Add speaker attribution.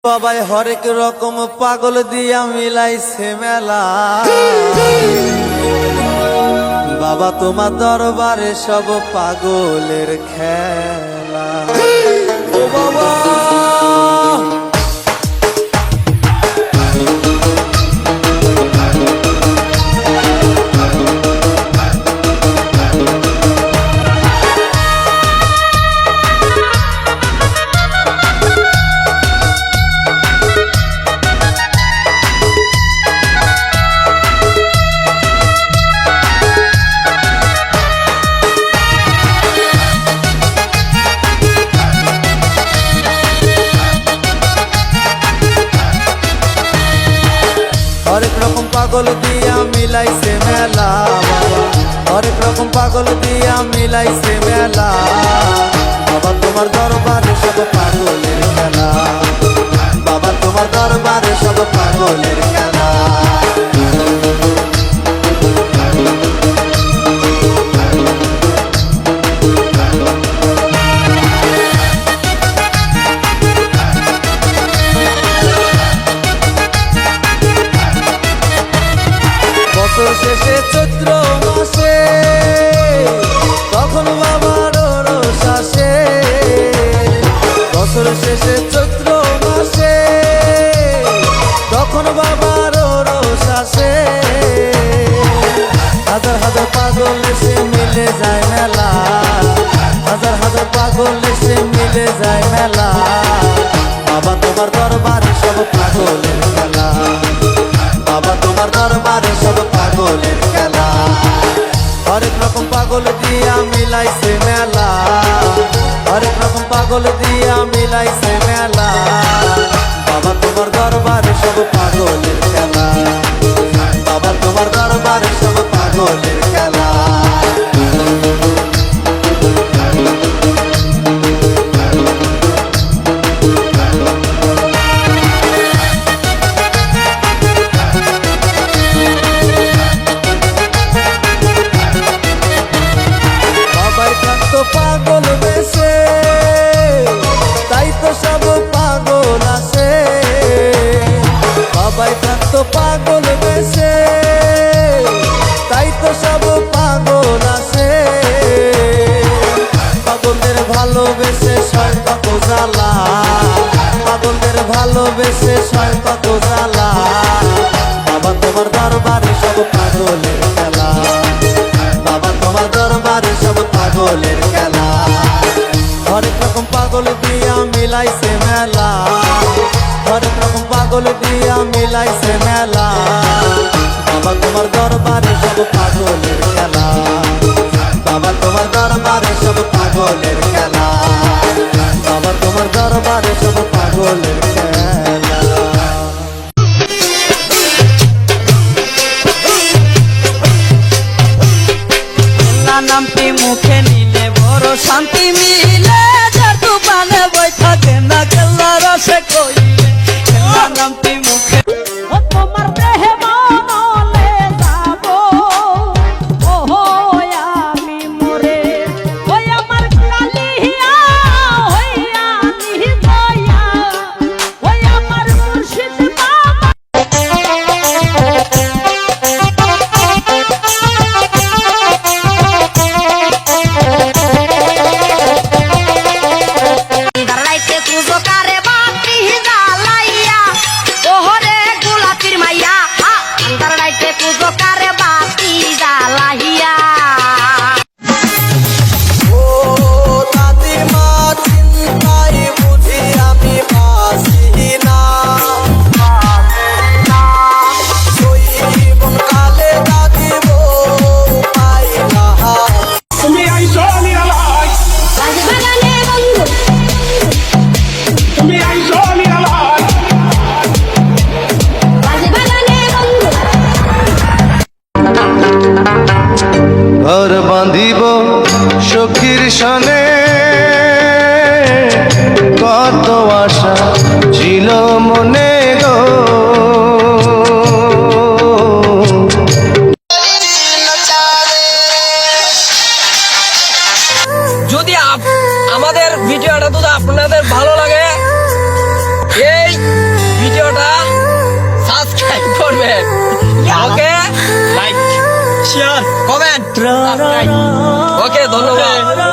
Speaker 1: বাবাই হরেক রকম পাগল দিয়া মিলাইছে মেলা। বাবা তোমার দরবারে সব পাগলের খেলা। ও বাবা হরেক রকম পাগল দিয়া মিলাইছে মেলা। বাবা হরেক রকম পাগল দিয়া মিলাইছে মেলা। বাবা তোমার দরবারে সব পাগলের খেলা। বাবা তোমার দরবারে সব পাগলের খেলা। শেষে চৈত্র মাসে তখন বাবার রোষ আসে। বছর শেষে চৈত্র মাসে তখন বাবার রোষ আসে। হাজার হাজার পাগল এসে মিলে যায় মেলা। হাজার হাজার পাগল এসে মিলে যায় মেলা। বাবা তোমার দরবারে সব পাগলের খেলা। বাবা তোমার দরবারে সব পাগলের খেলা। হরেক রকম পাগল দিয়া মিলাইছে মেলা। হরেক রকম পাগল দিয়া মিলাইছে মেলা। বাবা তোমার দরবারে সব পাগলের খেলা। বাবা তোমার দরবারে সব পাগলের খেলা। পাগল বেশে তাই তো সব পাগল আসে। বাবাই থাকতো পাগল বেশে তাই তো সব পাগল আসে। পাগলদের ভালোবেসে ছয় কত জ্বালা। পাগলদের ভালোবেসে ছয় কত জ্বালা। বাবা তোমার দরবারে সব পাগলের খেলা। বাবা তোমার দরবারে সব পাগলের খেলা। হরেক রকম পাগল দিয়া মিলাইছে মেলা। হরেক রকম পাগল দিয়া মিলাইছে মেলা। বাবা তোমার দরবারে সব পাগলের খেলা। বাবা তোমার দরবারে সব পাগলের খেলা। বাবা তোমার দরবারে সব পাগলের খেলা।
Speaker 2: নামটি মুখে নিলে বড় শান্তি মিলে। যার দোকানে বই থাকে না কেল্লা রসে কইলে। কেল্লা নামটি মুখে ও তোমার দেহে মনলে যাব। ও আমি মরে ওই আমার কালিয়া হইয়া নিহিয়া ওই আমার মুর্শিদ বাবা।
Speaker 1: ঘর বাঁধিব সখীর সনে কত আশা ছিল মনে গো। যদি আমাদের ভিডিওটা যদি আপনাদের ভালো লাগে এই
Speaker 3: শেয়ার কমেন্ট ওকে ধন্যবাদ